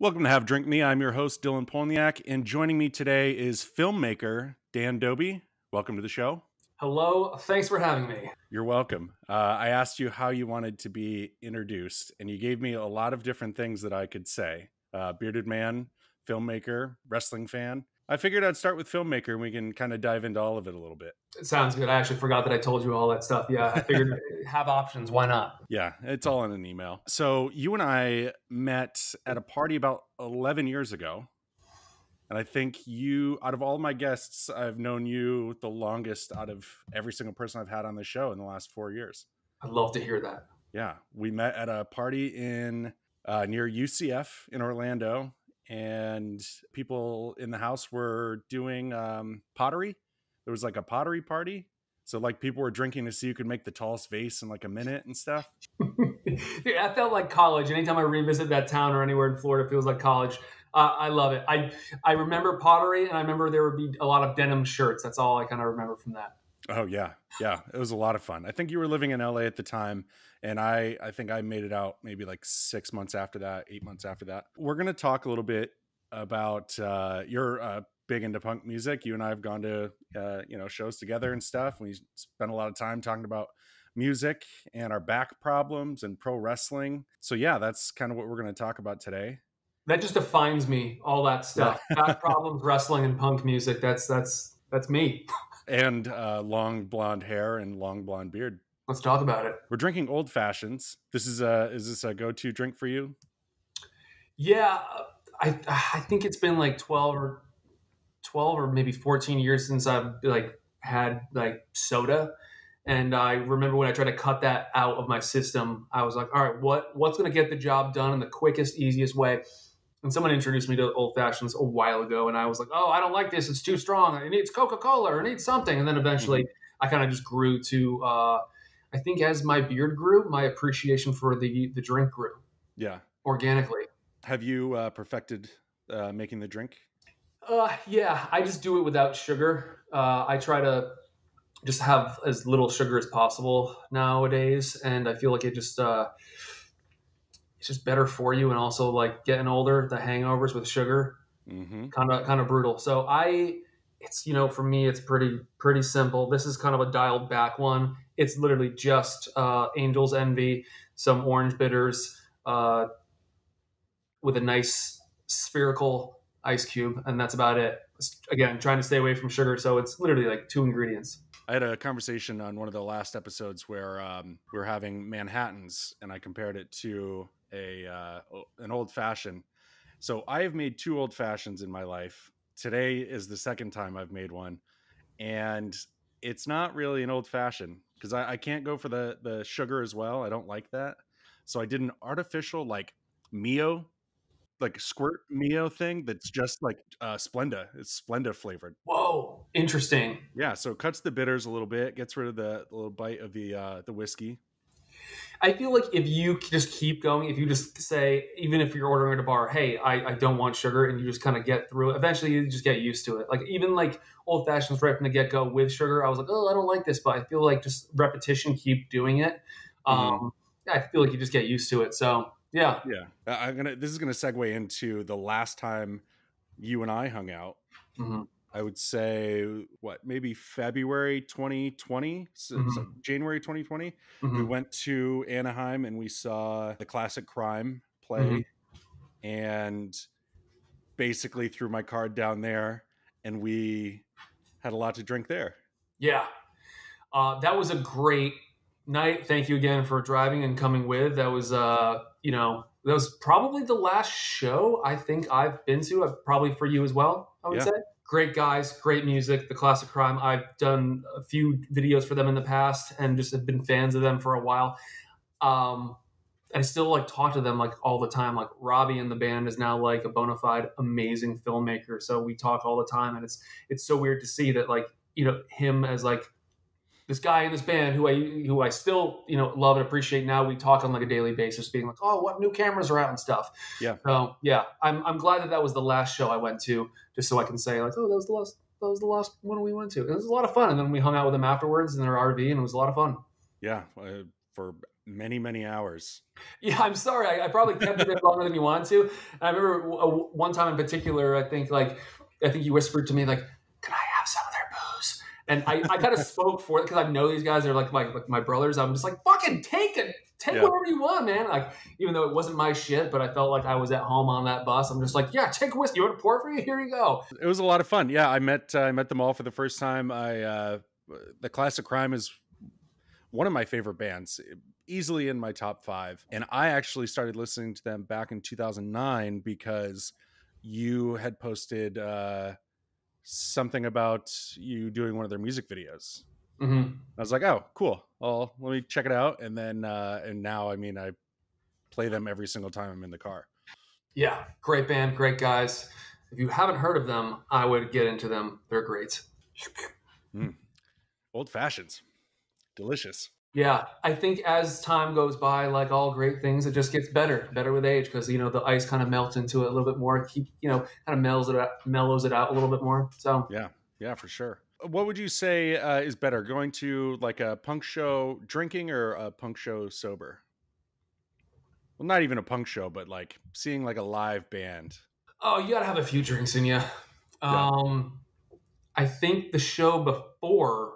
Welcome to Have Drink Me. I'm your host, Dylan Polniak, and joining me today is filmmaker Dan Dobi. Welcome to the show. Hello. Thanks for having me. You're welcome. I asked you how you wanted to be introduced, and you gave me a lot of different things that I could say. Bearded man, filmmaker, wrestling fan. I figured I'd start with filmmaker, and we can kind of dive into all of it a little bit. It sounds good. I actually forgot that I told you all that stuff. Yeah, I figured have options. Why not? Yeah, it's all in an email. So you and I met at a party about 11 years ago. And I think you, out of all my guests, I've known you the longest out of every single person I've had on the show in the last 4 years. I'd love to hear that. Yeah, we met at a party in near UCF in Orlando, and people in the house were doing pottery. There was like a pottery party. So like people were drinking to see who could make the tallest vase in like a minute and stuff. Dude, I felt like college. Anytime I revisit that town or anywhere in Florida, it feels like college. I love it. I remember pottery, and I remember there would be a lot of denim shirts. That's all I kind of remember from that. Oh, yeah. Yeah. It was a lot of fun. I think you were living in LA at the time. And I think I made it out maybe like 6 months after that, 8 months after that. We're going to talk a little bit about you're big into punk music. You and I have gone to, shows together and stuff. We spent a lot of time talking about music and our back problems and pro wrestling. So, yeah, that's kind of what we're going to talk about today. That just defines me, all that stuff. Back problems, wrestling, and punk music. That's me. And long blonde hair and long blonde beard. Let's talk about it. We're drinking old fashions. Is this a go-to drink for you? Yeah, I think it's been like 12 or maybe 14 years since I've had soda. And I remember when I tried to cut that out of my system, I was like, all right, what's going to get the job done in the quickest, easiest way? And someone introduced me to old fashions a while ago, and I was like, oh, I don't like this. It's too strong. It needs Coca-Cola or it needs something. And then eventually I kind of just grew to, I think as my beard grew, my appreciation for the drink grew. Yeah. Organically. Have you perfected making the drink? Yeah, I just do it without sugar. I try to just have as little sugar as possible nowadays. And I feel like it's just better for you. And also like getting older, the hangovers with sugar, kind of brutal. So for me, it's pretty simple. This is kind of a dialed back one. It's literally just Angel's Envy, some orange bitters, with a nice spherical ice cube. And that's about it. Again, trying to stay away from sugar. So it's literally like 2 ingredients. I had a conversation on one of the last episodes where we were having Manhattans, and I compared it to an old fashioned. So I have made 2 old fashions in my life. Today is the second time I've made one, and it's not really an old fashioned because I can't go for the sugar as well. I don't like that. So I did an artificial Mio, like squirt Mio thing that's just like Splenda. It's Splenda flavored. Whoa, interesting. Yeah, so it cuts the bitters a little bit, gets rid of the little bite of the whiskey. I feel like if you just keep going, if you just say, even if you're ordering at a bar, hey, I don't want sugar, and you just kind of get through it, eventually you just get used to it. Like even like old fashions right from the get go with sugar, I was like, oh, I don't like this, but I feel like just repetition, keep doing it. I feel like you just get used to it. So yeah. This is gonna segue into the last time you and I hung out. I would say maybe February 2020, so January 2020. We went to Anaheim and we saw the Classic Crime play, and basically threw my card down there, and we had a lot to drink there. Yeah, that was a great night. Thank you again for driving and coming with. That was that was probably the last show I think I've been to. Probably for you as well, I would say. Great guys, great music, the Classic Crime. I've done a few videos for them in the past and just have been fans of them for a while. I still talk to them all the time. Like Robbie in the band is now a bona fide amazing filmmaker. So we talk all the time, and it's so weird to see that him as this guy in this band who I still love and appreciate. Now we talk on a daily basis, being like, oh, what new cameras are out and stuff. Yeah. So yeah, I'm glad that was the last show I went to, just so I can say oh, that was the last one we went to. It was a lot of fun, and then we hung out with them afterwards in their RV, and it was a lot of fun. Yeah, for many hours. Yeah, I'm sorry. I probably kept it a bit longer than you wanted to. And I remember one time in particular, I think you whispered to me like, "Can I have some of their booze?" And I kind of spoke for it because I know these guys are like my brothers. I'm just like, "Fucking take it, take whatever you want, man." Like, even though it wasn't my shit, but I felt like I was at home on that bus. I'm just like, "Yeah, take a whiskey. You want to pour it for you? Here you go." It was a lot of fun. Yeah, I met them all for the first time. The Classic Crime is one of my favorite bands, easily in my top 5. And I actually started listening to them back in 2009 because you had posted something about you doing one of their music videos. Mm-hmm. I was like, oh, cool. Well, let me check it out. And then, and now, I mean, I play them every single time I'm in the car. Yeah, great band, great guys. If you haven't heard of them, I would get into them. They're great. Old fashions. Delicious. Yeah, I think as time goes by, like all great things, it just gets better with age because the ice kind of melts into it a little bit more. Kind of mellows it out a little bit more. So yeah, for sure. What would you say is better, going to like a punk show drinking or a punk show sober? Well, not even a punk show, but like seeing like a live band. Oh, you gotta have a few drinks in you. I think the show before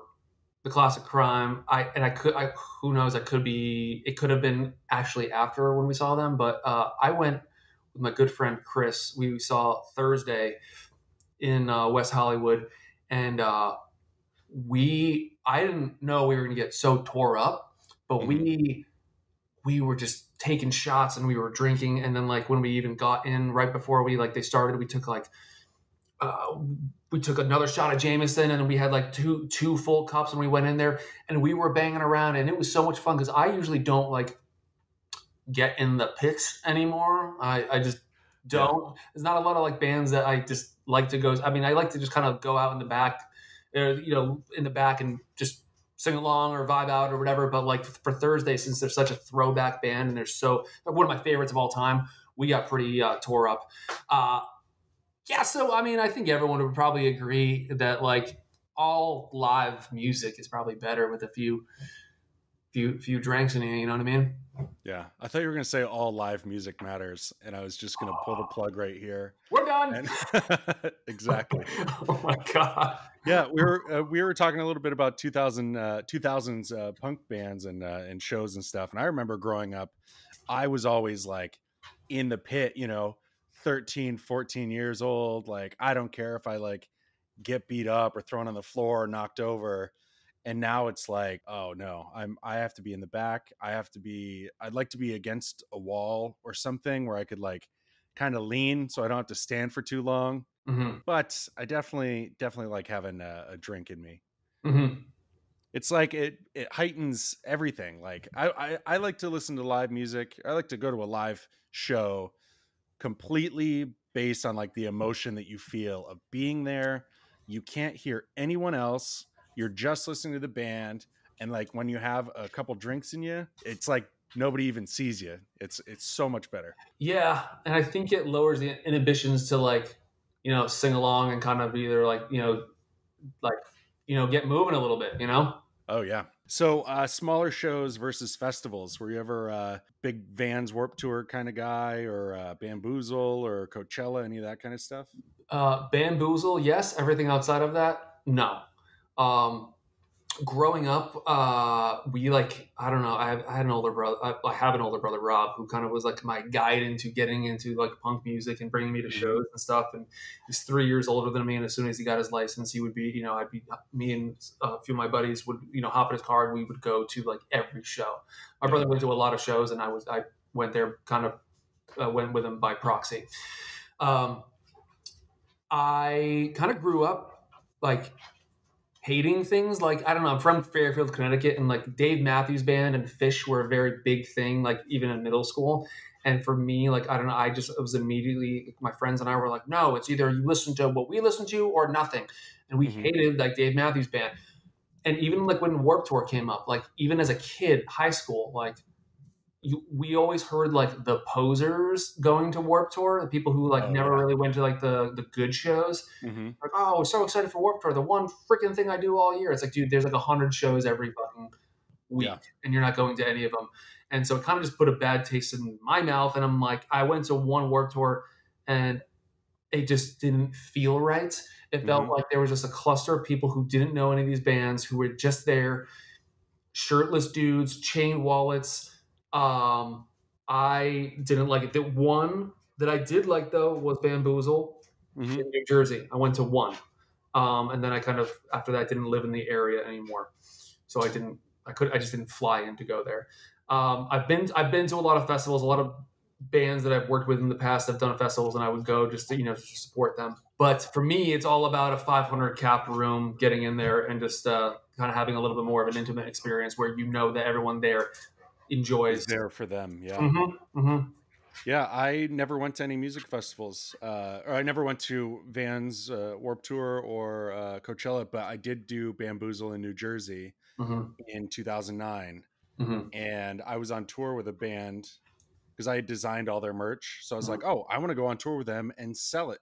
the Classic Crime, who knows, it could have been actually after when we saw them, but I went with my good friend Chris. We saw Thursday in West Hollywood, and I didn't know we were going to get so tore up, but we were just taking shots and we were drinking, and then like when we even got in right before they started, we took another shot of Jameson, and we had like two full cups when we went in there, and we were banging around, and it was so much fun because I usually don't like get in the pits anymore. I just don't. Yeah. There's not a lot of like bands that I just like to go. I mean, I like to just kind of go out in the back, in the back and just sing along or vibe out or whatever. But like for Thursday, since they're such a throwback band and they're one of my favorites of all time, we got pretty tore up. Yeah, so I mean, I think everyone would probably agree that like all live music is probably better with a few drinks in you. You know what I mean? Yeah, I thought you were going to say all live music matters, and I was just going to pull the plug right here. We're done. Exactly. Oh my god. Yeah, we were talking a little bit about 2000s punk bands and shows and stuff, and I remember growing up, I was always like in the pit, 13, 14 years old. Like, I don't care if I like get beat up or thrown on the floor or knocked over. And now it's like, oh no, I have to be in the back. I'd like to be against a wall or something where I could like kind of lean so I don't have to stand for too long. Mm-hmm. But I definitely like having a drink in me. Mm-hmm. It's like it heightens everything. Like I like to listen to live music. I like to go to a live show completely based on like the emotion that you feel of being there. You can't hear anyone else. You're just listening to the band. And like when you have a couple drinks in you, it's like nobody even sees you. It's so much better. Yeah. And I think it lowers the inhibitions to like, sing along and kind of either like, get moving a little bit, Oh yeah. So smaller shows versus festivals. Were you ever big Vans Warped Tour kind of guy, or Bamboozle or Coachella, any of that kind of stuff? Bamboozle, yes. Everything outside of that, no. Growing up, we like, I don't know, I had an older brother. I have an older brother, Rob, who kind of was like my guide into getting into like punk music and bringing me to shows and stuff. And he's 3 years older than me. And as soon as he got his license, he would be, me and a few of my buddies would, hop in his car and we would go to like every show. My brother went to a lot of shows and I went there kind of went with him by proxy. I kind of grew up like hating things. Like, I don't know, I'm from Fairfield, Connecticut, and like Dave Matthews Band and Fish were a very big thing, like even in middle school. And for me, like, I don't know, it was immediately, my friends and I were like, no, it's either you listen to what we listen to or nothing. And we hated like Dave Matthews Band. And even like when Warped Tour came up, like even as a kid, high school, like we always heard like the posers going to Warped Tour, the people who like never really went to like the good shows. Mm-hmm. Like, oh, we're so excited for Warped Tour, the one freaking thing I do all year. It's like, dude, there's like 100 shows every fucking week, Yeah. and you're not going to any of them. And so it kind of just put a bad taste in my mouth. And I'm like, I went to one Warped Tour, and it just didn't feel right. It felt Mhm. like there was just a cluster of people who didn't know any of these bands, who were just there, shirtless dudes, chain wallets. I didn't like it. The one that I did like though was Bamboozle Mhm. in New Jersey. I went to one, and then I kind of after that didn't live in the area anymore, so I just didn't fly in to go there. I've been to a lot of festivals, a lot of bands that I've worked with in the past have done festivals, and I would go just to to support them. But for me, it's all about a 500 cap room, getting in there and just kind of having a little bit more of an intimate experience where you know that everyone there Is enjoys. there for them. Yeah. Mm-hmm. Yeah, I never went to any music festivals, or I never went to Vans Warped Tour or Coachella, but I did do Bamboozle in New Jersey Mm-hmm. in 2009, Mm-hmm. and I was on tour with a band because I had designed all their merch. So I was Mm-hmm. like, oh, I want to go on tour with them and sell it.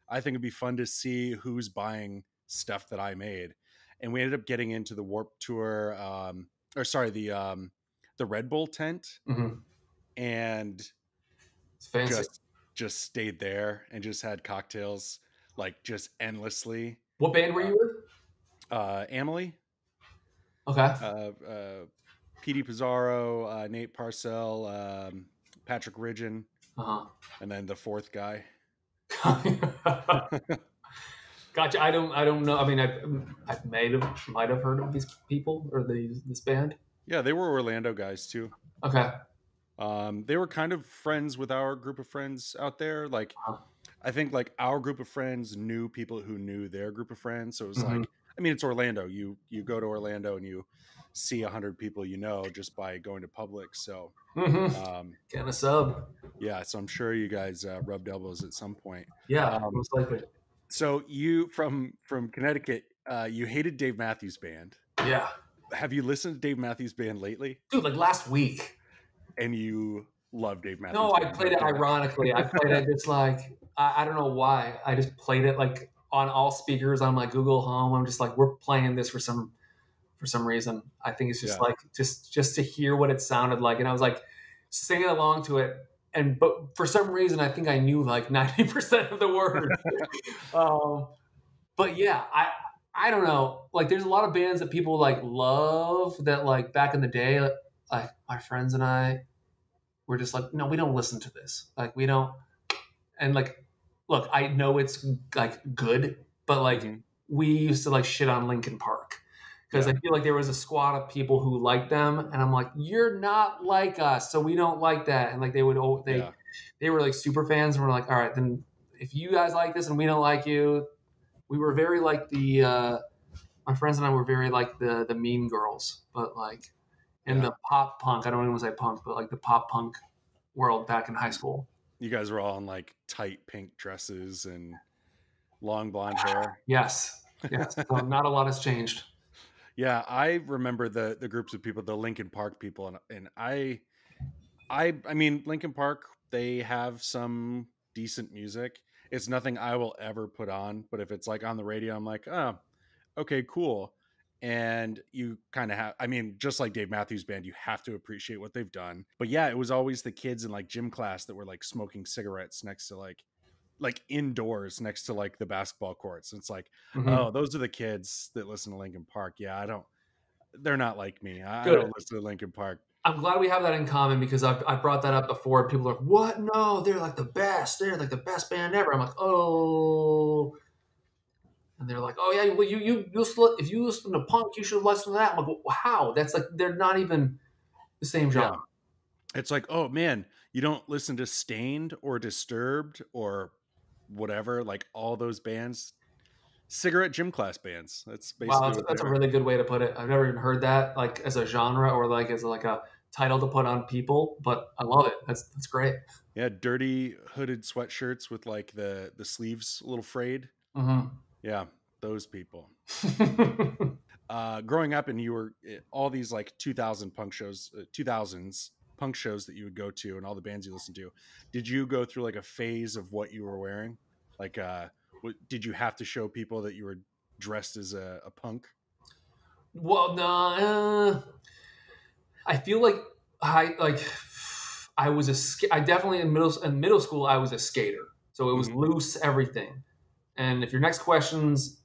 I think it'd be fun to see who's buying stuff that I made, and we ended up getting into the Warped Tour, or sorry, the Red Bull tent, Mm-hmm. and It's fancy. just stayed there and just had cocktails like just endlessly. What band were Uh, you with? Amelie, Okay. PD Pizarro, Nate Parcell, Patrick Ridgen, Uh-huh. and then the fourth guy. Gotcha. I don't know. I mean, I might have heard of these people or this band. Yeah, they were Orlando guys too. Okay. They were kind of friends with our group of friends out there. Like, Uh-huh. I think like our group of friends knew people who knew their group of friends. So it was Mm-hmm. like, I mean, it's Orlando. You go to Orlando and you see 100 people just by going to Publix. So Mm-hmm. um, Getting a sub. yeah, so I'm sure you guys rubbed elbows at some point. Yeah, Um, most likely. so you from Connecticut, you hated Dave Matthews Band. Yeah. Have you listened to Dave Matthews Band lately? Dude, like last week. And you love Dave No, Matthews I Band? played it ironically. I played it just like I don't know why. I just played it like on all speakers on my Google Home. I'm just like, we're playing this for some reason. I think it's just Yeah. like just to hear what it sounded like, and I was like singing along to it. And but for some reason, I think I knew like 90% of the words. But yeah, I don't know. Like, there's a lot of bands that people like love that like back in the day, like my friends and I were just like, no, we don't listen to this. Like, we don't. And like, look, I know it's like good, but like Mhm. we used to like shit on Linkin Park because Yeah. I feel like there was a squad of people who liked them, and I'm like, you're not like us, so we don't like that. And like they would, Yeah. they were like super fans, and we're like, all right, then if you guys like this and we don't like you, we were very like my friends and I were very like the Mean Girls, but like in Yeah. the pop punk. I don't even want to say punk, but like the pop punk world back in high school. You guys were all in like tight pink dresses and long blonde hair. Yes, yes. So not a lot has changed. Yeah, I remember the groups of people, the Linkin Park people, and I mean Linkin Park, they have some decent music. It's nothing I will ever put on, but if it's like on the radio, I'm like, oh, okay, cool. And you kind of have, I mean, just like Dave Matthews Band, you have to appreciate what they've done. But yeah, it was always the kids in like gym class that were like smoking cigarettes next to like indoors next to like the basketball courts. And it's like, Mm-hmm. oh, those are the kids that listen to Linkin Park. Yeah, they're not like me. I Good. don't listen to Linkin Park. I'm glad we have that in common because I brought that up before. People are like, "What? No, they're like the best. They're like the best band ever." I'm like, "Oh," and they're like, "Oh yeah, well if you listen to punk, you should listen to that." I'm like, well, "How? That's like they're not even the same Yeah. genre." It's like, oh man, you don't listen to Stained or Disturbed or whatever, like all those bands, cigarette gym class bands. That's Wow, basically what they that's a are. really good way to put it. I've never even heard that like as a genre or like as like a title to put on people, but I love it. That's great. Yeah, dirty hooded sweatshirts with like the sleeves a little frayed. Mm-hmm. Yeah, those people. Growing up, and you were all these like 2000s punk shows that you would go to, and all the bands you listened to. Did you go through like a phase of what you were wearing? Like, did you have to show people that you were dressed as a punk? Well, no, I feel like I was I definitely in middle school I was a skater, so it was loose everything. And if your next question is,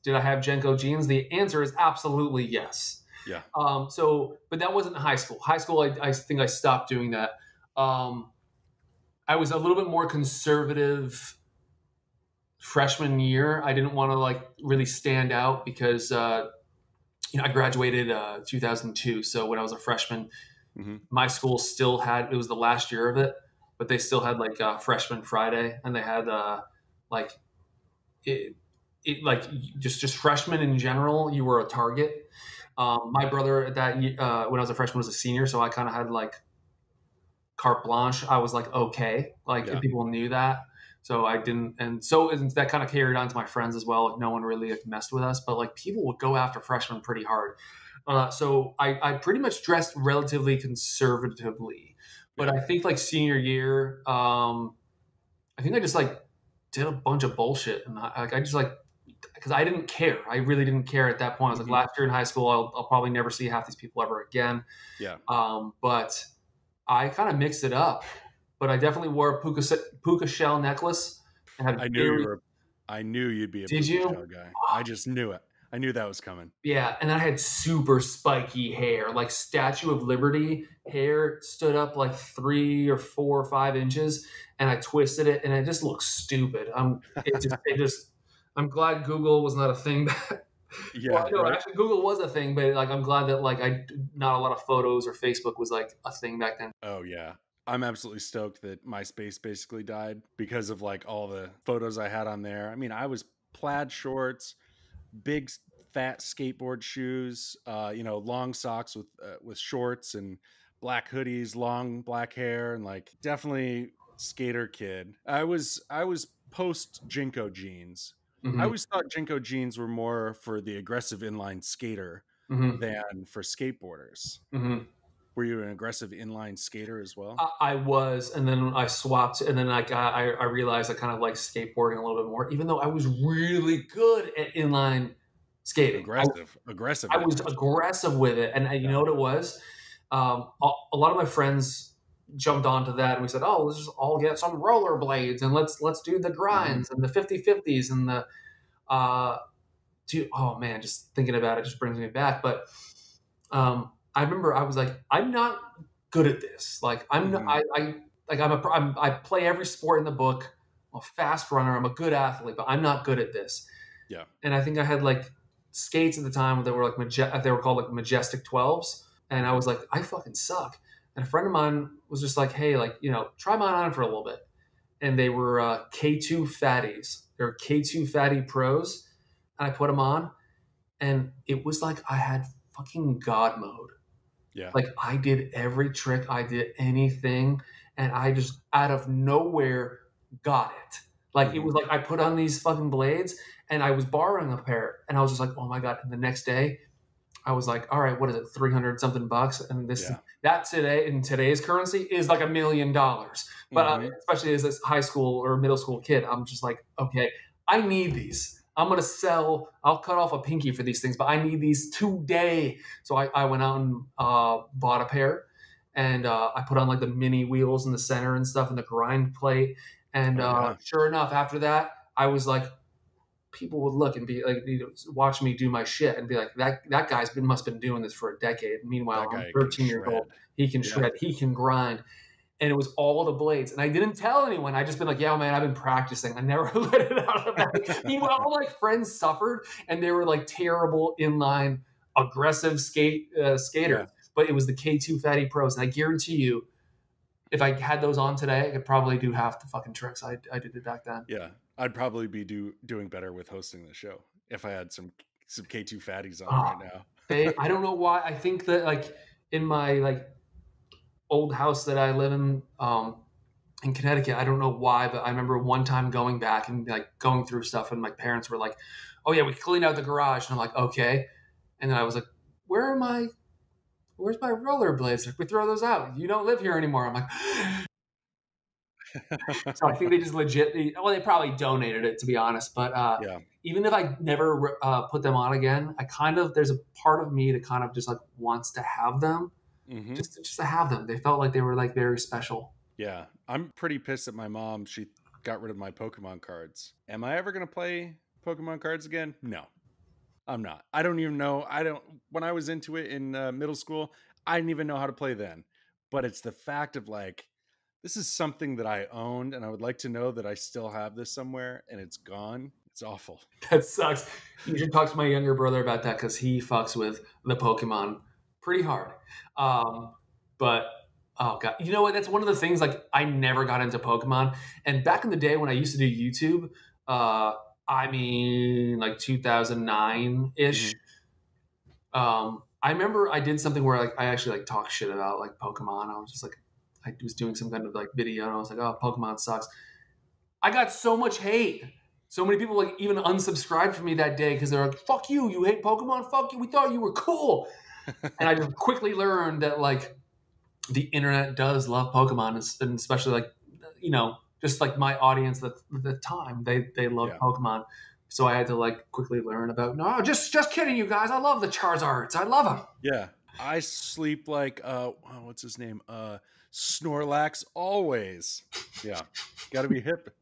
did I have Jenko jeans? The answer is absolutely yes. Yeah. But that wasn't high school. High school, I think I stopped doing that. I was a little bit more conservative freshman year. I didn't want to like really stand out because I graduated 2002. So when I was a freshman, my school still had, it was the last year of it, but they still had like freshman Friday, and they had like like just freshmen in general. You were a target. My brother at that when I was a freshman was a senior, so I kind of had like carte blanche. I was like okay, like if people knew that. So I didn't, and so that kind of carried on to my friends as well. Like no one really like, messed with us, but like people would go after freshmen pretty hard. So I pretty much dressed relatively conservatively, but I think like senior year, I think I just like did a bunch of bullshit, and I just like, because I didn't care. I really didn't care at that point. I was like, last year in high school, I'll probably never see half these people ever again. Yeah. But I kind of mixed it up. But I definitely wore a puka shell necklace. And had I knew you'd be a puka shell guy. I just knew it. I knew that was coming. Yeah, and I had super spiky hair, like Statue of Liberty hair, stood up like 3 or 4 or 5 inches, and I twisted it, and it just looked stupid. I'm glad Google was not a thing. Actually, Google was a thing, but like I'm glad that like not a lot of photos or Facebook was like a thing back then. Oh yeah. I'm absolutely stoked that MySpace basically died because of like all the photos I had on there. I mean, I was plaid shorts, big fat skateboard shoes, long socks with shorts and black hoodies, long black hair, and like definitely skater kid. I was post Jinko jeans. I always thought Jinko jeans were more for the aggressive inline skater than for skateboarders. Were you an aggressive inline skater as well? I was, and then I swapped, and then I realized I kind of like skateboarding a little bit more, even though I was really good at inline skating. Aggressive. I was aggressive with it, and you know what it was? A lot of my friends jumped onto that, and we said, "Oh, let's just all get some rollerblades, and let's do the grinds and the 50-50s and the oh man, just thinking about it just brings me back." But I remember I was like, I'm not good at this. Like I play every sport in the book. I'm a fast runner. I'm a good athlete, but I'm not good at this. Yeah. And I think I had like skates at the time that were like they were called like Majestic 12s, and I was like, I fucking suck. And a friend of mine was just like, hey, like try mine on for a little bit. And they were K2 fatties. They're K2 fatty pros, and I put them on, and it was like I had fucking God mode. Yeah. Like I did every trick, I did anything, and I just out of nowhere got it. Like it was like I put on these fucking blades, and I was borrowing a pair, and I was just like, oh my God. And the next day I was like, all right, what is it, 300 something bucks? And that today in today's currency is like $1 million. But especially as a high school or middle school kid, I'm just like, okay, I need these. I'm going to sell, I'll cut off a pinky for these things, but I need these today. So I went out and bought a pair, and I put on like the mini wheels in the center and stuff and the grind plate. And sure enough, after that, I was like, people would look and be like, watch me do my shit and be like, that guy's must have been doing this for a decade. Meanwhile, I'm 13 years old. He can shred, he can grind. And it was all the blades. And I didn't tell anyone. I just been like, yeah, man, I've been practicing. I never let it out of that. Meanwhile, all my friends suffered, and they were like terrible inline, aggressive skaters. Yeah. But it was the K2 Fatty Pros. And I guarantee you, if I had those on today, I could probably do half the fucking tricks I did it back then. Yeah. I'd probably be doing better with hosting the show if I had some K2 fatties on right now. I don't know why. I think that like in my like old house that I live in Connecticut, I don't know why, but I remember one time going back and like going through stuff, and my parents were like, oh yeah, we cleaned out the garage. And I'm like, okay. And then I was like, where's my rollerblades? Like, we throw those out. You don't live here anymore. I'm like, So I think they just legit, well, they probably donated it, to be honest. But Yeah. even if I never put them on again, there's a part of me that kind of just like wants to have them, Hmm. just to have them. They felt like they were like very special. Yeah. I'm pretty pissed at my mom. She got rid of my Pokemon cards. Am I ever going to play Pokemon cards again? No, I'm not. I don't even know. When I was into it in middle school, I didn't even know how to play then. But it's the fact of like, this is something that I owned and I would like to know that I still have this somewhere and it's gone. It's awful. That sucks. You should talk to my younger brother about that because he fucks with the Pokemon pretty hard. But oh god, you know what? That's one of the things. Like I never got into Pokemon, and back in the day when I used to do YouTube, I mean like 2009 ish. Hmm. I remember I did something where like I actually like talked shit about like Pokemon. I was just like I was doing some kind of like video, and I was like, oh, Pokemon sucks. I got so much hate. So many people like even unsubscribed from me that day because they're like, "Fuck you! You hate Pokemon? Fuck you! We thought you were cool." And I just quickly learned that like the internet does love Pokemon, and especially like just like my audience at the time they love Yeah. Pokemon. So I had to like quickly learn about. No, just kidding, you guys. I love the Charizards. I love them. Yeah. I sleep like what's his name? Snorlax always. Yeah. Got to be hip.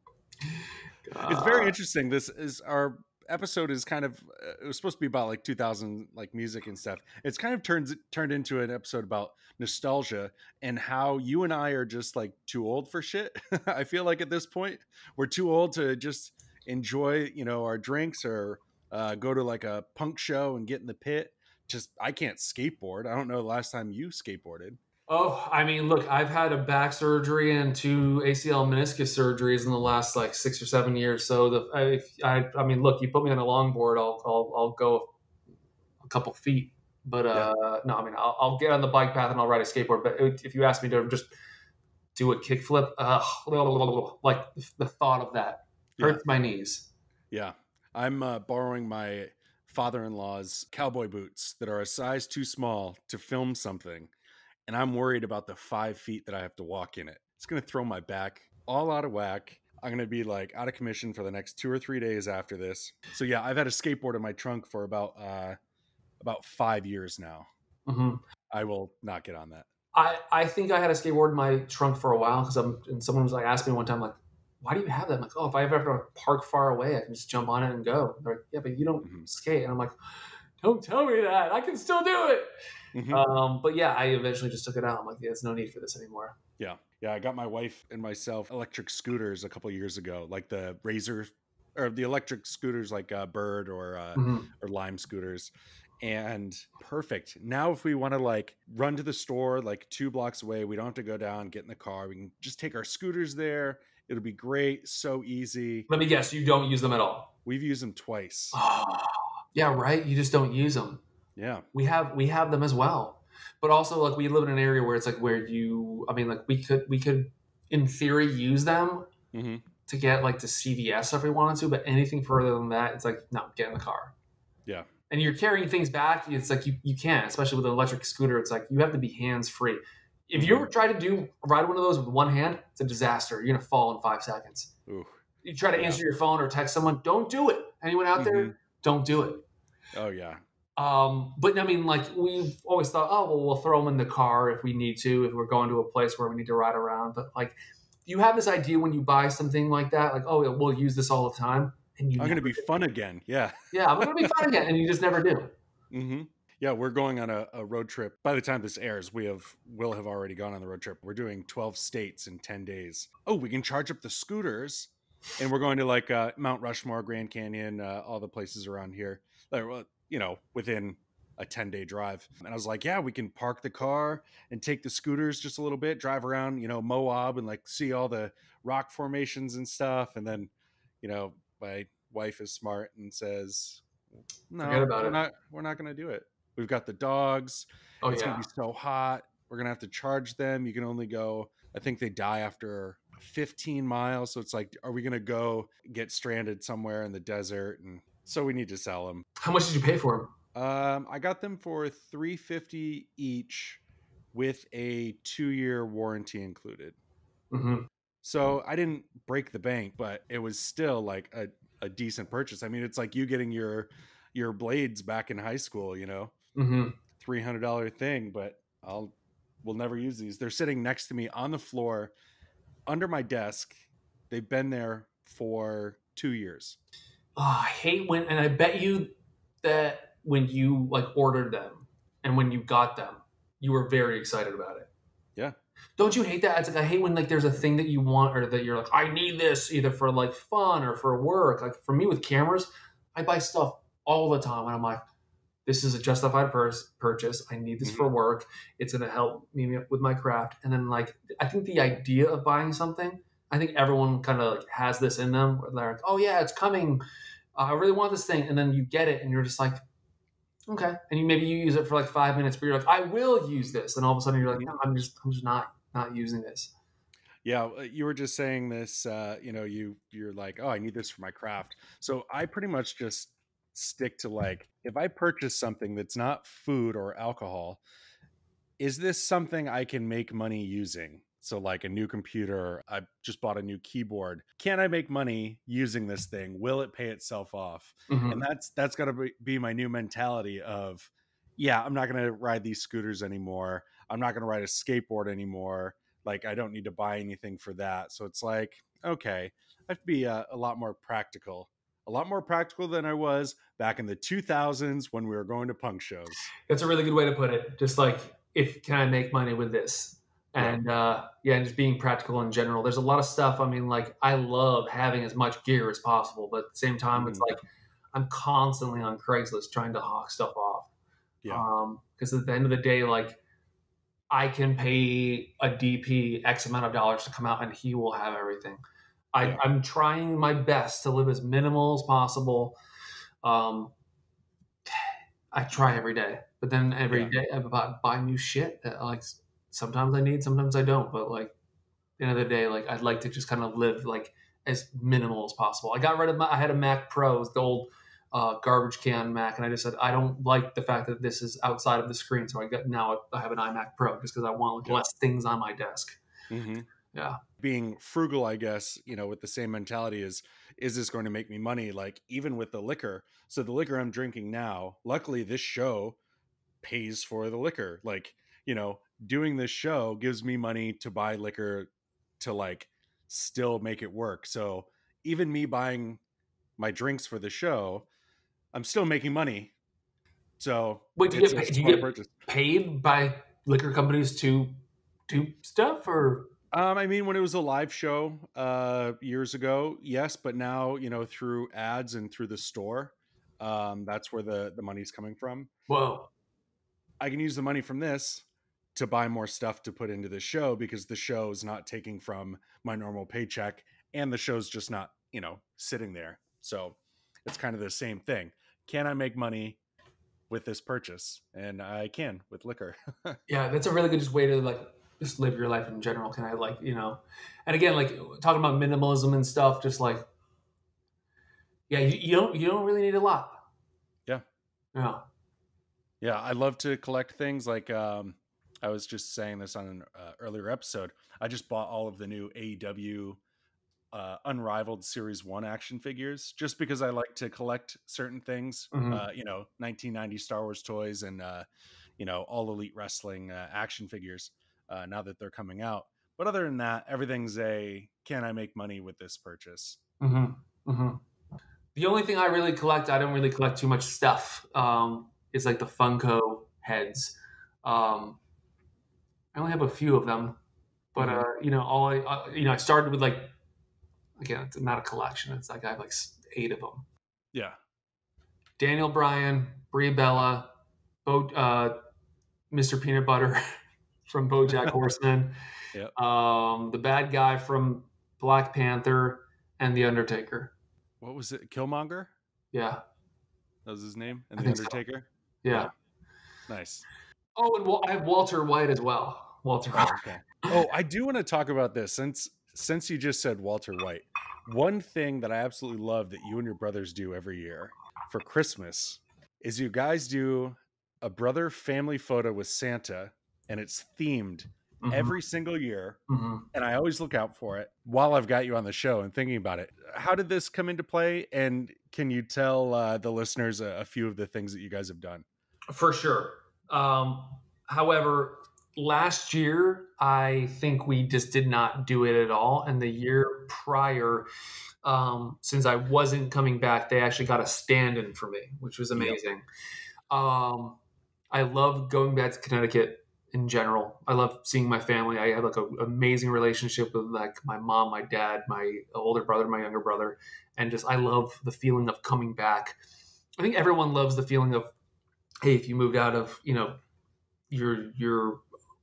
It's very interesting. This is our episode is kind of it was supposed to be about like 2000 like music and stuff. It's kind of turned into an episode about nostalgia and how you and I are just like too old for shit. I feel like at this point we're too old to just enjoy, our drinks or go to like a punk show and get in the pit. Just I can't skateboard. I don't know the last time you skateboarded. Oh, I mean, look, I've had a back surgery and 2 ACL meniscus surgeries in the last like 6 or 7 years. So I mean, look, you put me on a longboard, I'll go a couple feet. But Yeah. no, I mean, I'll get on the bike path and I'll ride a skateboard. But if you ask me to just do a kickflip, like the thought of that Yeah. hurts my knees. Yeah. I'm borrowing my father-in-law's cowboy boots that are a size too small to film something. And I'm worried about the 5 feet that I have to walk in it. It's going to throw my back all out of whack. I'm going to be like out of commission for the next 2 or 3 days after this. So yeah, I've had a skateboard in my trunk for about 5 years now. Mm-hmm. I will not get on that. I think I had a skateboard in my trunk for a while and someone was like asked me one time like, why do you have that? I'm like, oh, if I ever have to park far away, I can just jump on it and go. They're like, yeah, but you don't skate. And I'm like, don't tell me that. I can still do it. But yeah, I eventually just took it out. I'm like, yeah, there's no need for this anymore. Yeah. Yeah. I got my wife and myself electric scooters a couple years ago, like the Razor or the electric scooters like Bird or Lime scooters. And perfect. Now, if we want to like run to the store like 2 blocks away, we don't have to go down, get in the car. We can just take our scooters there. It'll be great. So easy. Let me guess, you don't use them at all. We've used them twice. Oh, yeah, right. You just don't use them. Yeah. We have them as well. But also like we live in an area where it's like where like we could in theory use them to get like to CVS if we wanted to, but anything further than that, it's like, no, get in the car. Yeah. And you're carrying things back. It's like you can't, especially with an electric scooter. It's like you have to be hands free. If you ever try to ride one of those with one hand, it's a disaster. You're gonna fall in 5 seconds. Ooh. You try to answer your phone or text someone, don't do it. Anyone out there, don't do it. Oh yeah. But I mean, like we've always thought, oh well, we'll throw them in the car if we need to, if we're going to a place where we need to ride around. But like, you have this idea when you buy something like that, like, oh, we'll use this all the time. And I'm going to be fun again. Yeah. Yeah, I'm going to be fun again. And you just never do. Yeah, we're going on a road trip. By the time this airs, we'll have already gone on the road trip. We're doing 12 states in 10 days. Oh, we can charge up the scooters. And we're going to like Mount Rushmore, Grand Canyon, all the places around here. Within a 10-day drive. And I was like, yeah, we can park the car and take the scooters just a little bit, drive around, Moab and like see all the rock formations and stuff. And then, my wife is smart and says, no, we're not going to do it. We've got the dogs. It's going to be so hot. We're going to have to charge them. You can only go, I think they die after 15 miles. So it's like, are we going to go get stranded somewhere in the desert? And so we need to sell them. How much did you pay for them? I got them for $350 each with a 2-year warranty included. So I didn't break the bank, but it was still like a decent purchase. I mean, it's like you getting your blades back in high school, you know, Mm-hmm. $300 thing, but we'll never use these. They're sitting next to me on the floor under my desk. They've been there for 2 years. Oh, I hate when, and I bet you that when you like ordered them and when you got them, you were very excited about it. Yeah. Don't you hate that? It's like I hate when like there's a thing that you want or that you're like, I need this either for like fun or for work. Like for me with cameras, I buy stuff all the time and I'm like, this is a justified purchase. I need this for work. It's going to help me with my craft. And then like, I think the idea of buying something, I think everyone kind of like has this in them where they're like, oh yeah, it's coming. I really want this thing. And then you get it and you're just like, okay. And maybe you use it for like 5 minutes, but you're like, I will use this. And all of a sudden you're like, no, I'm just not using this. Yeah, you were just saying this, you know, you're like, oh, I need this for my craft. So I pretty much just stick to like, if I purchase something that's not food or alcohol, is this something I can make money using? So like a new computer, I just bought a new keyboard. Can I make money using this thing? Will it pay itself off? And that's got to be my new mentality of, yeah, I'm not going to ride these scooters anymore. I'm not going to ride a skateboard anymore. Like I don't need to buy anything for that. So it's like, okay, I have to be a lot more practical. A lot more practical than I was back in the 2000s when we were going to punk shows. That's a really good way to put it. Just like, if can I make money with this? And and just being practical in general. There's a lot of stuff. I mean, like I love having as much gear as possible, but at the same time, it's like I'm constantly on Craigslist trying to hawk stuff off. Yeah. Because at the end of the day, like I can pay a DP X amount of dollars to come out and he will have everything. I'm trying my best to live as minimal as possible. I try every day, but then every day I buy new shit that like sometimes I need, sometimes I don't. But like at the end of the day, like I'd like to just kind of live like as minimal as possible. I got rid of I had a Mac Pro, the old garbage can Mac, and I just said I don't like the fact that this is outside of the screen. So I have an iMac Pro just because I want like less things on my desk. Yeah. Being frugal, I guess, you know, with the same mentality is this going to make me money? Like even with the liquor. So the liquor I'm drinking now, luckily this show pays for the liquor. Like, you know, doing this show gives me money to buy liquor to like still make it work. So even me buying my drinks for the show, I'm still making money. So wait, do you get paid by liquor companies to do stuff or? I mean, when it was a live show years ago, yes, but now, you know, through ads and through the store, that's where the money's coming from. Whoa. I can use the money from this to buy more stuff to put into the show because the show is not taking from my normal paycheck and the show's just not, you know, sitting there. So it's kind of the same thing. Can I make money with this purchase? And I can with liquor. Yeah, that's a really good way to like just live your life in general. Can I like, you know, and again, like talking about minimalism and stuff, just like, yeah, you don't really need a lot. Yeah. Yeah. Yeah. I love to collect things like, I was just saying this on an earlier episode. I just bought all of the new AEW Unrivaled Series 1 action figures just because I like to collect certain things, you know, 1990 Star Wars toys and, you know, All Elite Wrestling action figures now that they're coming out. But other than that, everything's can I make money with this purchase? The only thing I really collect, I don't really collect too much stuff, is like the Funko heads. I only have a few of them, but you know, I started with like, again, it's not a collection. It's like I have like 8 of them. Yeah. Daniel Bryan, Brie Bella, Mr. Peanut Butter from BoJack Horseman, the bad guy from Black Panther, and the Undertaker. What was it? Killmonger? Yeah. That was his name? And the Undertaker? So. Yeah. Nice. Oh, and I have Walter White as well. Walter White. Okay. Oh, I do want to talk about this since you just said Walter White. One thing that I absolutely love that you and your brothers do every year for Christmas is you guys do a brother family photo with Santa, and it's themed every single year, Mm-hmm. and I always look out for it while I've got you on the show and thinking about it. How did this come into play? And can you tell the listeners a few of the things that you guys have done? For sure. However, last year, I think we just did not do it at all. And the year prior, since I wasn't coming back, they actually got a stand-in for me, which was amazing. Yep. I love going back to Connecticut in general. I love seeing my family. I have like an amazing relationship with like my mom, my dad, my older brother, my younger brother. And just, I love the feeling of coming back. I think everyone loves the feeling of, hey, if you moved out of, your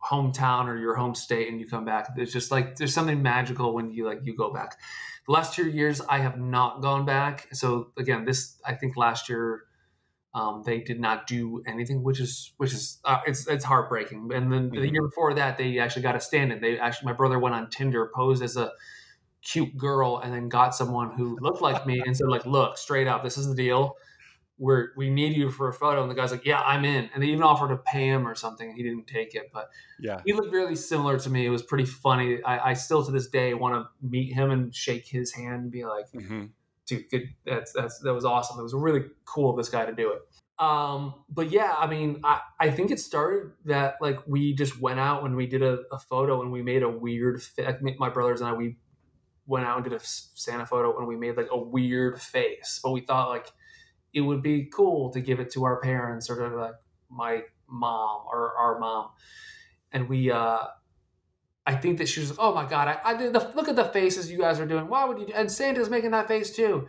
hometown or your home state and you come back, it's just like, there's something magical when you go back. The last 2 years, I have not gone back. So again, I think last year, they did not do anything, which is it's heartbreaking. And then the year before that, they actually got a stand-in. My brother went on Tinder, posed as a cute girl, and then got someone who looked like me and said, like, look, straight up, this is the deal. We need you for a photo. And the guy's like, yeah, I'm in. And they even offered to pay him or something. And he didn't take it, but yeah, he looked really similar to me. It was pretty funny. I still to this day want to meet him and shake his hand and be like, dude, good. That was awesome. It was really cool of this guy to do it. But yeah, I mean, I think it started that like we just went out when we did a photo and we made a weird my brothers and we went out and did a Santa photo and we made like a weird face, but we thought like it would be cool to give it to our parents or to like my mom or our mom. And we, I think that she was like, oh my God, I did look at the faces you guys are doing. Why would you and Santa's making that face too.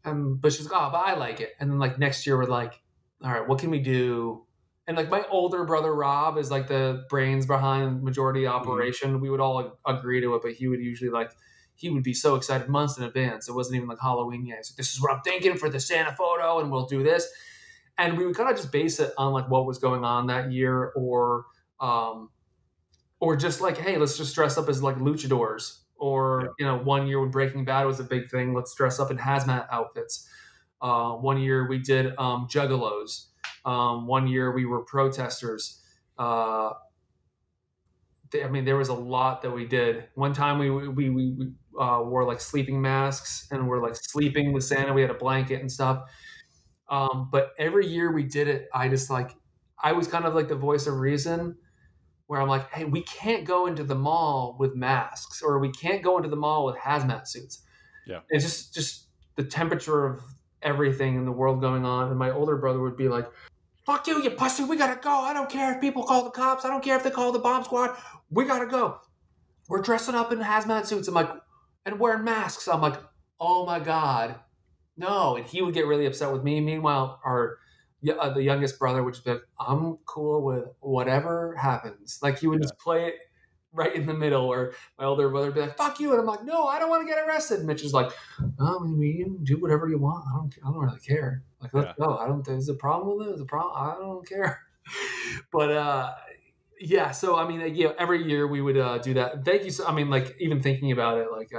But she's like, oh, but I like it. And then like next year we're like, all right, what can we do? And like my older brother, Rob, is like the brains behind majority operation. We would all agree to it, but he would usually he would be so excited months in advance. It wasn't even like Halloween yet. So this is what I'm thinking for the Santa photo. And we'll do this. And we would kind of just base it on like what was going on that year or just like, hey, let's just dress up as like luchadors. Or, 1 year when Breaking Bad was a big thing, let's dress up in hazmat outfits. 1 year we did juggalos. 1 year we were protesters. There was a lot that we did. One time we wore like sleeping masks and we're like sleeping with Santa. We had a blanket and stuff. But every year we did it, I was kind of like the voice of reason, where I'm like, hey, we can't go into the mall with masks or we can't go into the mall with hazmat suits. Yeah. It's just the temperature of everything in the world going on. And my older brother would be like, fuck you, you pussy, we gotta go. I don't care if people call the cops. I don't care if they call the bomb squad. We gotta go. We're dressing up in hazmat suits. I'm like, and wearing masks. I'm like, oh my God, no. And he would get really upset with me. Meanwhile, the youngest brother would just be like, I'm cool with whatever happens. Like he would just play it right in the middle where my older brother would be like, fuck you. And I'm like, no, I don't want to get arrested. And Mitch is like, oh, I mean, you can do whatever you want. I don't really care. Like, let's go. There's a problem with it. There's a problem. I don't care. But, yeah. So, I mean, every year we would do that. Thank you. So, I mean, like even thinking about it, like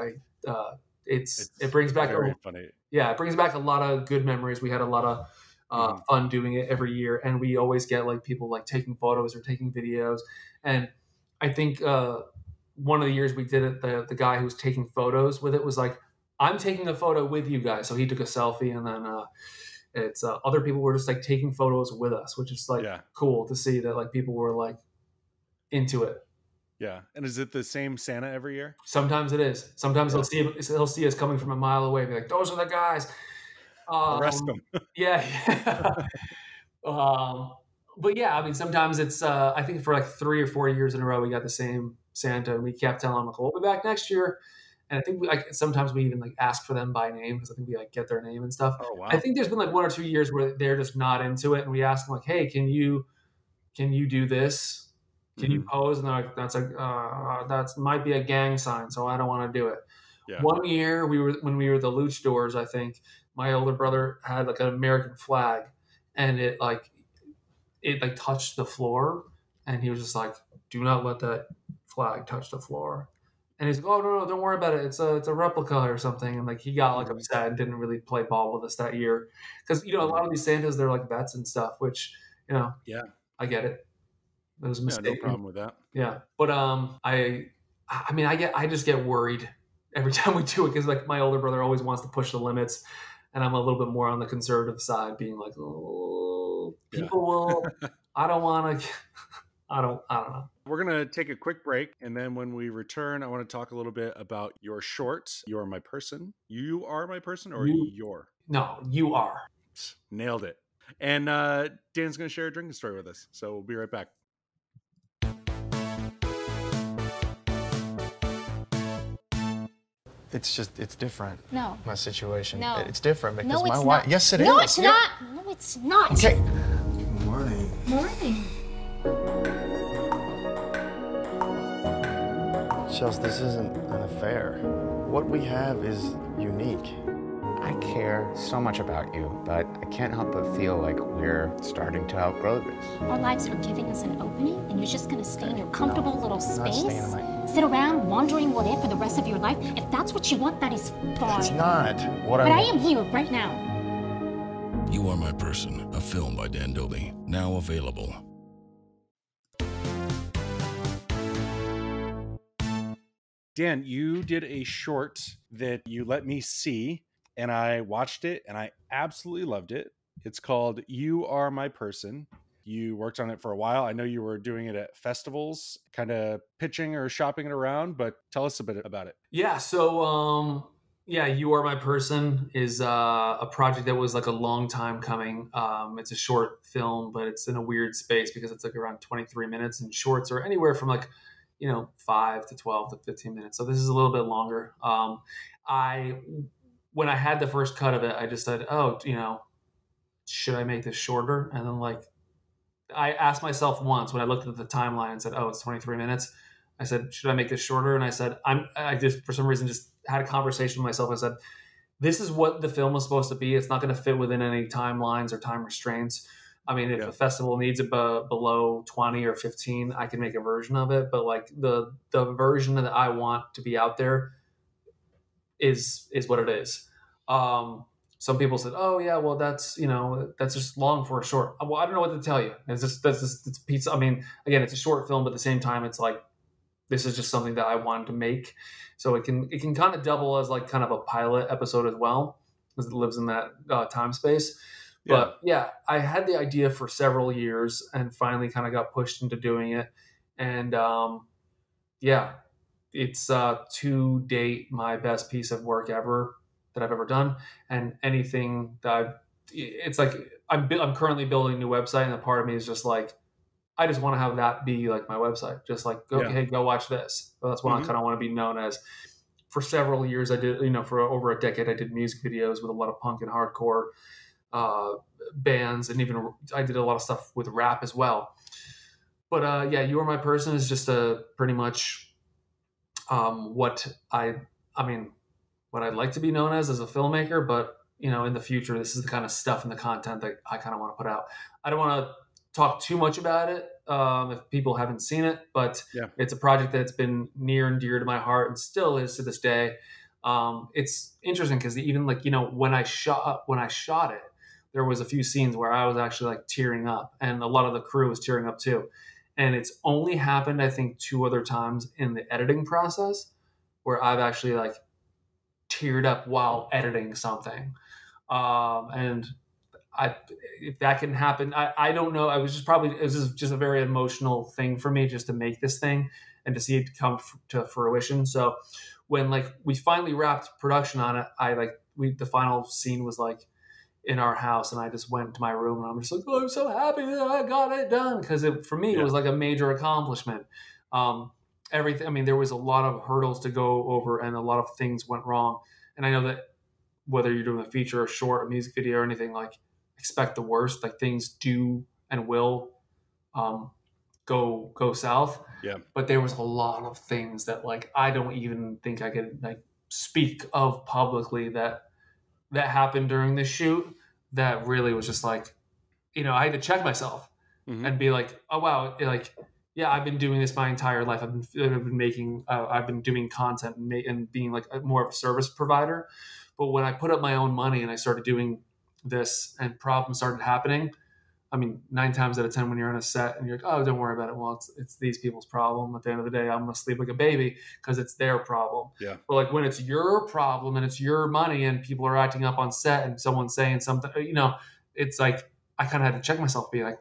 it brings back, funny. Yeah, it brings back a lot of good memories. We had a lot of, fun doing it every year, and we always get like people like taking photos or taking videos. And I think one of the years we did it, the guy who was taking photos with it was like, I'm taking a photo with you guys. So he took a selfie, and then it's other people were just like taking photos with us, which is like cool to see that like people were like into it. Yeah. And is it the same Santa every year? Sometimes it is. Sometimes he'll see us coming from a mile away, be like, those are the guys. Arrest them. Yeah. But yeah, I mean, sometimes it's, I think for like 3 or 4 years in a row, we got the same Santa, and we kept telling them, like, we'll be back next year. And I think sometimes we even like ask for them by name, because I think we like get their name and stuff. Oh, wow. I think there's been like 1 or 2 years where they're just not into it. And we ask them like, hey, can you do this? Can you pose? And they're like, that might be a gang sign, so I don't want to do it. Yeah. 1 year when we were the luchadors, I think my older brother had like an American flag, and it touched the floor, and he was just like, do not let that flag touch the floor. And he's like, oh, no, don't worry about it. It's a replica or something. And like he got like upset and didn't really play ball with us that year, because a lot of these Santas, they're like vets and stuff, which I get it. It was a Yeah, no mistake. problem with that. Yeah, but I just get worried every time we do it because like my older brother always wants to push the limits, and I'm a little bit more on the conservative side, being like, oh, people will. I don't want to. I don't know. We're going to take a quick break. And then when we return, I want to talk a little bit about your short, You Are My Person. You Are My Person or Your? No, you are. Nailed it. And Dan's going to share a drinking story with us. So we'll be right back. It's different. No. My situation. No. It's different because No, my it's wife. not. Yes, it is. No, it's not. No, it's not. Okay. Good morning. Morning. Chels, this isn't an affair. What we have is unique. I care so much about you, but I can't help but feel like we're starting to outgrow this. Our lives are giving us an opening, and you're just gonna stay in your comfortable little I'm not space? staying in my... Sit around wondering what if for the rest of your life? If that's what you want, that is fine. It's not what But I am here right now. You Are My Person, a film by Dan Dobi, now available. Dan, you did a short that you let me see, and I watched it, and I absolutely loved it. It's called You Are My Person. You worked on it for a while. I know you were doing it at festivals, kind of pitching or shopping it around, but tell us a bit about it. Yeah, so You Are My Person is a project that was like a long time coming. It's a short film, but it's in a weird space because it's like around 23 minutes, and shorts are anywhere from like 5 to 12 to 15 minutes. So this is a little bit longer. When I had the first cut of it, I just said, should I make this shorter? And then I asked myself once when I looked at the timeline and said, oh, it's 23 minutes. I said, should I make this shorter? And I said, I just, for some reason, just had a conversation with myself. I said, this is what the film is supposed to be. It's not going to fit within any timelines or time restraints. I mean, if a festival needs it below 20 or 15, I can make a version of it. But like the version that I want to be out there is what it is. Some people said, "Oh yeah, well that's just long for a short." Well, I don't know what to tell you. It's pizza. I mean, again, it's a short film, but at the same time, it's like this is just something that I wanted to make. So it can kind of double as like kind of a pilot episode as well, because it lives in that time space. Yeah. But yeah, I had the idea for several years and finally kind of got pushed into doing it. And it's to date my best piece of work ever that I've ever done. And anything that it's like I'm currently building a new website, and a part of me is just like, I just want to have that be like my website. Just like, hey, go watch this. So that's what I kind of want to be known as. For several years, I did, for over a decade, I did music videos with a lot of punk and hardcore bands, and even I did a lot of stuff with rap as well. But You Are My Person is just pretty much what I'd like to be known as a filmmaker. But in the future, this is the kind of stuff and the content that I kind of want to put out. I don't want to talk too much about it if people haven't seen it, but it's a project that's been near and dear to my heart and still is to this day. It's interesting because even when I shot it, there was a few scenes where I was actually like tearing up, and a lot of the crew was tearing up too. And it's only happened, I think, 2 other times in the editing process where I've actually like teared up while editing something. And if that can happen, I don't know. It was just a very emotional thing for me just to make this thing and to see it come to fruition. So when we finally wrapped production on it, the final scene was like in our house, and I just went to my room and I'm just like, oh, I'm so happy that I got it done. Cause for me, it was like a major accomplishment. Everything. I mean, there was a lot of hurdles to go over and a lot of things went wrong. And I know that whether you're doing a feature or short, a music video or anything, expect the worst. Things do and will go south. Yeah. But there was a lot of things that I don't even think I could speak of publicly that happened during this shoot that really was just I had to check myself and be like, oh wow, I've been doing this my entire life. I've been making, I've been doing content and being more of a service provider. But when I put up my own money and I started doing this and problems started happening, I mean, 9 times out of 10 when you're on a set and you're like, oh, don't worry about it. Well, it's these people's problem. At the end of the day, I'm going to sleep like a baby because it's their problem. Yeah. But like when it's your problem and it's your money and people are acting up on set and someone's saying something, it's like I kind of had to check myself, be like,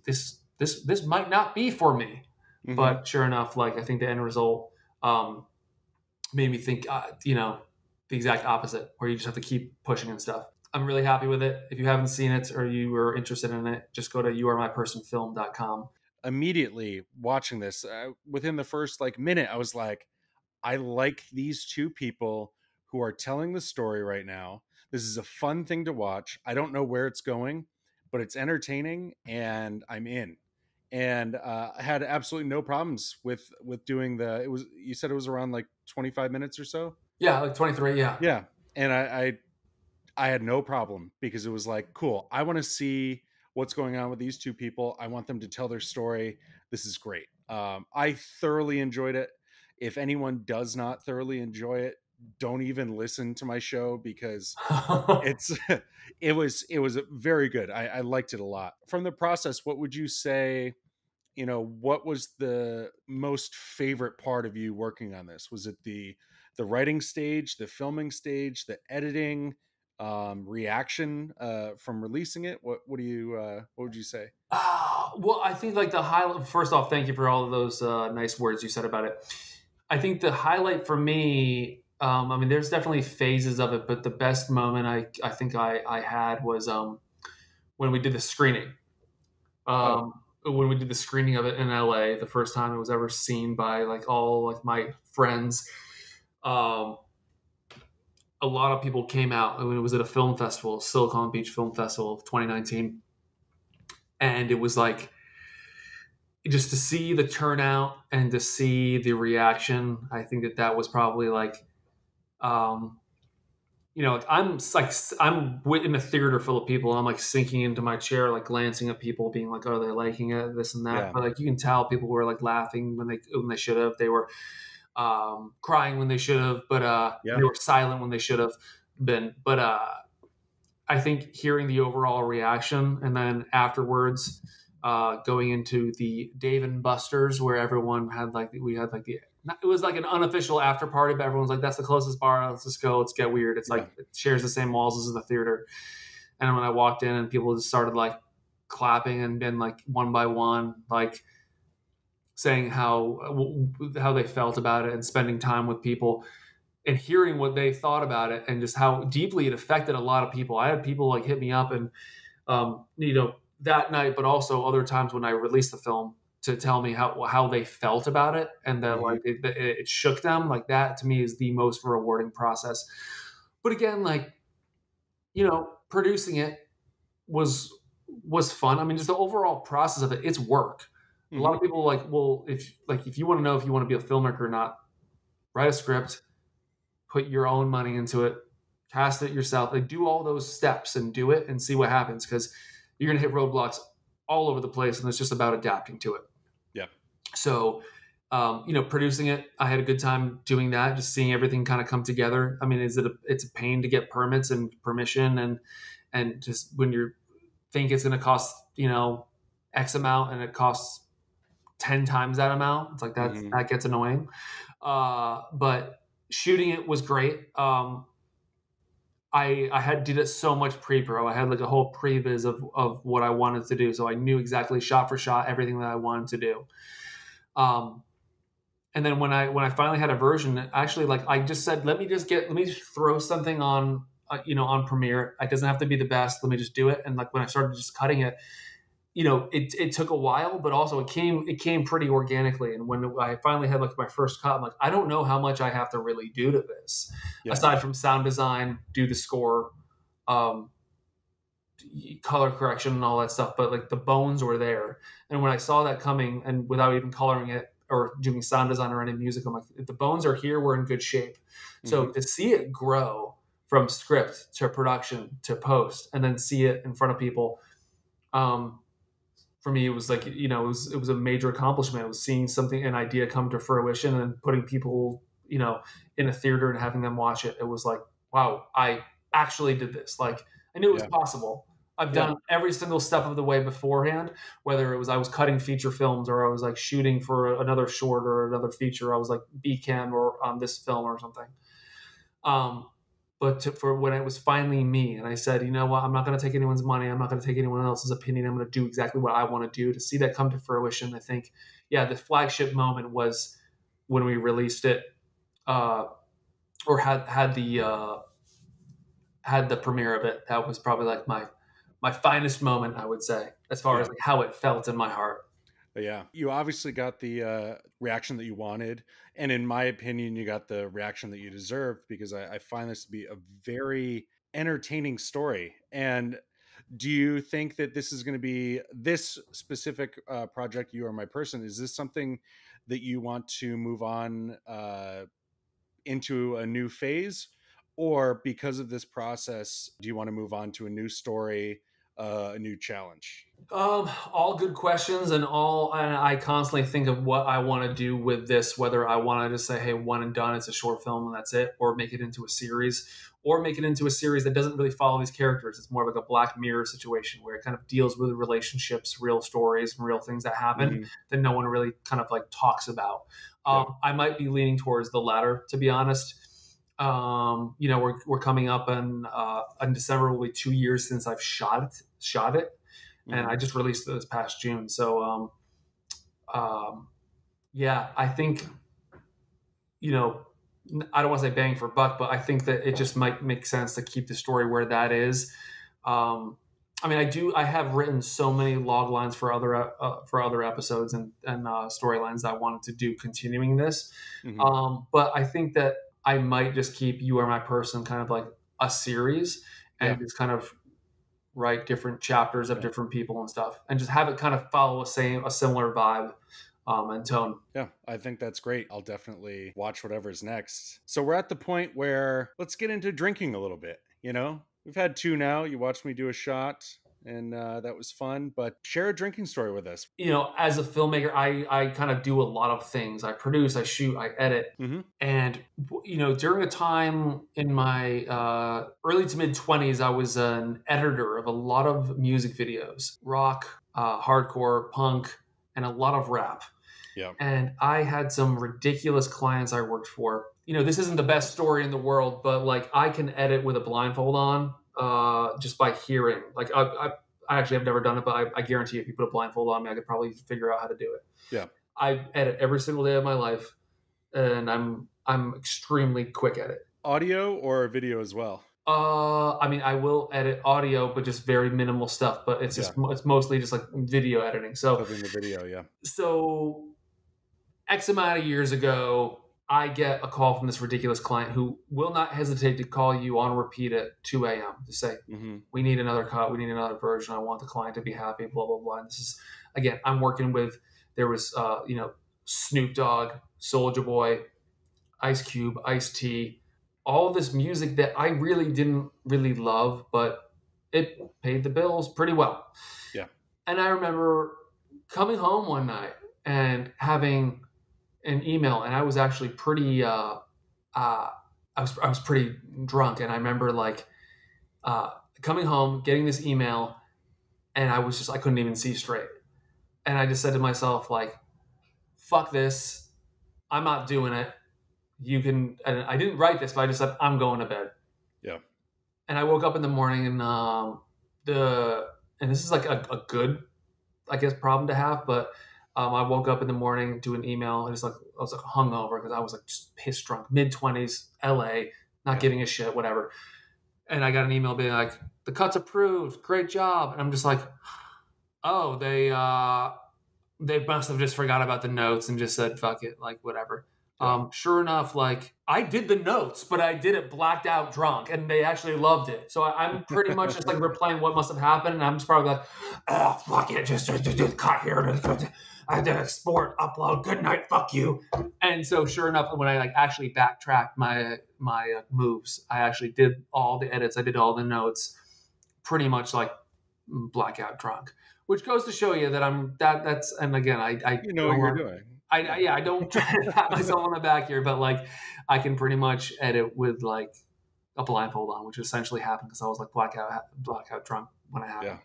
this might not be for me. Mm-hmm. But sure enough, like I think the end result made me think, the exact opposite, where you just have to keep pushing and stuff. I'm really happy with it. If you haven't seen it or you were interested in it, just go to youaremypersonfilm.com. Immediately watching this, within the first minute, I was like, I like these two people who are telling the story right now. This is a fun thing to watch. I don't know where it's going, but it's entertaining and I'm in. And I had absolutely no problems with doing you said it was around 25 minutes or so? Yeah, 23, yeah. Yeah. And I had no problem because it was cool. I want to see what's going on with these two people. I want them to tell their story. This is great. I thoroughly enjoyed it. If anyone does not thoroughly enjoy it, don't even listen to my show because it was very good. I liked it a lot. From the process, what would you say, what was the most favorite part of you working on this? Was it the writing stage, the filming stage, the editing, reaction from releasing it? What would you say? Well, I think the highlight, first off, thank you for all of those nice words you said about it. I think the highlight for me, there's definitely phases of it, but the best moment I think I had was when we did the screening. When we did the screening of it in LA, the first time it was ever seen by all my friends. A lot of people came out. It was at a film festival, Silicon Beach Film Festival of 2019. And it was just to see the turnout and to see the reaction. I think that was probably I'm in a theater full of people. And I'm sinking into my chair, glancing at people, being like, "Oh, they're liking it, this and that." Yeah. But you can tell people were laughing when they should have. They were crying when they should have, but they were silent when they should have been. But I think hearing the overall reaction and then afterwards going into the Dave and Buster's where everyone had it was an unofficial after party, but everyone's that's the closest bar. Let's just go. Let's get weird. It's it shares the same walls as the theater. And when I walked in and people just started clapping and then one by one, saying how they felt about it and spending time with people and hearing what they thought about it and just how deeply it affected a lot of people. I had people hit me up and, that night, but also other times when I released the film to tell me how they felt about it and that it shook them. That to me is the most rewarding process. But again, producing it was fun. Just the overall process of it, it's work. A lot of people well, if you want to know if you want to be a filmmaker or not, write a script, put your own money into it, cast it yourself, do all those steps and do it and see what happens, because you're going to hit roadblocks all over the place, and it's just about adapting to it. Yeah. So, producing it, I had a good time doing that, just seeing everything kind of come together. It's a pain to get permits and permission and just when you think it's going to cost, X amount and it costs 10 times that amount. It's that gets annoying. But shooting it was great. I did it so much pre-pro. I had a whole previs of what I wanted to do. So I knew exactly shot for shot, everything that I wanted to do. And then when I finally had a version, actually, I just said, let me just throw something on, on Premiere. It doesn't have to be the best. Let me just do it. And when I started just cutting it, it took a while, but also it came pretty organically. And when I finally had my first cut, I'm I don't know how much I have to really do to this, aside from sound design, do the score, color correction and all that stuff. But the bones were there. And when I saw that coming and without even coloring it or doing sound design or any music, I'm if the bones are here, we're in good shape. So to see it grow from script to production to post and then see it in front of people, for me, it was it was a major accomplishment. It was seeing an idea come to fruition and putting people, in a theater and having them watch it. It was wow, I actually did this. I knew it was possible. I've done every single step of the way beforehand, whether it was I was cutting feature films or I was like shooting for another short or another feature. I was like B-cam or on this film or something. For when it was finally me and I said, you know what, I'm not going to take anyone's money. I'm not going to take anyone else's opinion. I'm going to do exactly what I want to do. To see that come to fruition, I think, the flagship moment was when we released it or had the premiere of it. That was probably like my finest moment, I would say, as far as like how it felt in my heart. Yeah, you obviously got the reaction that you wanted. And in my opinion, you got the reaction that you deserved, because I find this to be a very entertaining story. And do you think that this is going to be this specific project, You Are My Person? Is this something that you want to move on into a new phase? Or because of this process, do you want to move on to a new story, a new challenge? All good questions, and I constantly think of what I want to do with this, whether I want to just say, hey, one and done, it's a short film and that's it, or make it into a series, or make it into a series that doesn't really follow these characters. It's more like a Black Mirror situation where it kind of deals with relationships, real stories, and real things that happen that no one really kind of like talks about. I might be leaning towards the latter, to be honest. We're coming up in December will be 2 years since I've shot it. And I just released it this past June. So, I think, I don't want to say bang for buck, but I think that it just might make sense to keep the story where that is. I have written so many log lines for other episodes and storylines that I wanted to do continuing this. But I think that I might just keep You Are My Person kind of like a series and just kind of write different chapters of different people and stuff, and just have it kind of follow a similar vibe and tone. Yeah, I think that's great. I'll definitely watch whatever's next. So we're at the point where let's get into drinking a little bit. We've had 2 now. You watched me do a shot, and that was fun. But share a drinking story with us. As a filmmaker, I kind of do a lot of things. I produce, I shoot, I edit. And, during a time in my early to mid 20s, I was an editor of a lot of music videos, rock, hardcore, punk, and a lot of rap. Yeah. And I had some ridiculous clients I worked for. This isn't the best story in the world, but like I can edit with a blindfold on just by hearing. Like I actually have never done it, but I guarantee if you put a blindfold on me, I could probably figure out how to do it. Yeah. I edit every single day of my life, and I'm extremely quick at it. Audio or video as well? I will edit audio, but just very minimal stuff. But it's just it's mostly just like video editing. So the video, yeah. So X amount of years ago, I get a call from this ridiculous client who will not hesitate to call you on repeat at 2 a.m. to say, we need another cut, we need another version. I want the client to be happy, blah, blah, blah. And this is, again, I'm working with, there was, Snoop Dogg, Soulja Boy, Ice Cube, Ice-T, all of this music that I really didn't really love, but it paid the bills pretty well. Yeah. And I remember coming home one night and having an email, and I was actually pretty I was pretty drunk, and I remember like coming home, getting this email, and I couldn't even see straight. And I just said to myself, like, fuck this, I'm not doing it. And I didn't write this, but I just said, I'm going to bed. Yeah. And I woke up in the morning, and this is like a good, I guess, problem to have, but I woke up in the morning to an email, and I was like hungover because I was like just pissed drunk, mid-20s, LA, not giving a shit, whatever. And I got an email being like, the cut's approved, great job. And I'm just like, oh, they must have just forgot about the notes and just said, fuck it, like whatever. Sure enough, like I did the notes, but I did it blacked out drunk, and they actually loved it. So I'm pretty much just like replaying what must have happened, and I'm just probably like, oh, fuck it, just cut here. I did export, upload, good night, fuck you. And so sure enough, when I like actually backtracked my moves, I actually did all the edits, I did all the notes, pretty much like blackout drunk, which goes to show you that that's, and again, I you know what you're doing. I don't try to pat myself on the back here, but like I can pretty much edit with like a blindfold on, which essentially happened because I was like blackout drunk when it happened. Yeah,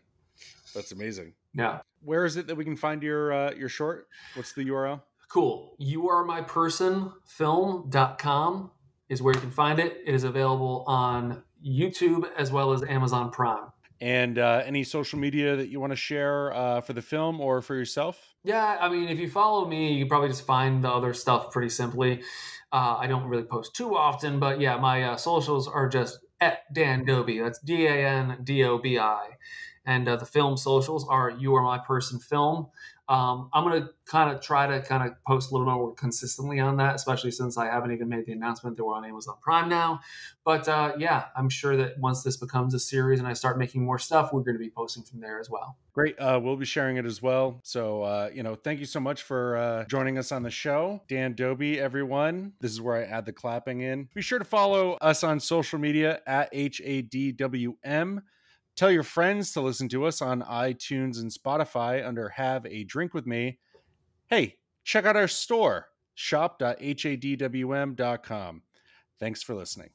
that's amazing. Yeah. Where is it that we can find your short? What's the URL? Cool. YouAreMyPersonFilm.com is where you can find it. It is available on YouTube as well as Amazon Prime. And any social media that you want to share for the film or for yourself? Yeah, I mean, if you follow me, you probably just find the other stuff pretty simply. I don't really post too often, but yeah, my socials are just at Dan Dobi. That's DANDOBI. And the film socials are You Are My Person Film. I'm going to try to post a little more consistently on that, especially since I haven't even made the announcement that we're on Amazon Prime now. But yeah, I'm sure that once this becomes a series and I start making more stuff, we're going to be posting from there as well. Great. We'll be sharing it as well. So, thank you so much for joining us on the show. Dan Dobi, everyone. This is where I add the clapping in. Be sure to follow us on social media at HADWM. Tell your friends to listen to us on iTunes and Spotify under Have a Drink With Me. Hey, check out our store, shop.hadwm.com. Thanks for listening.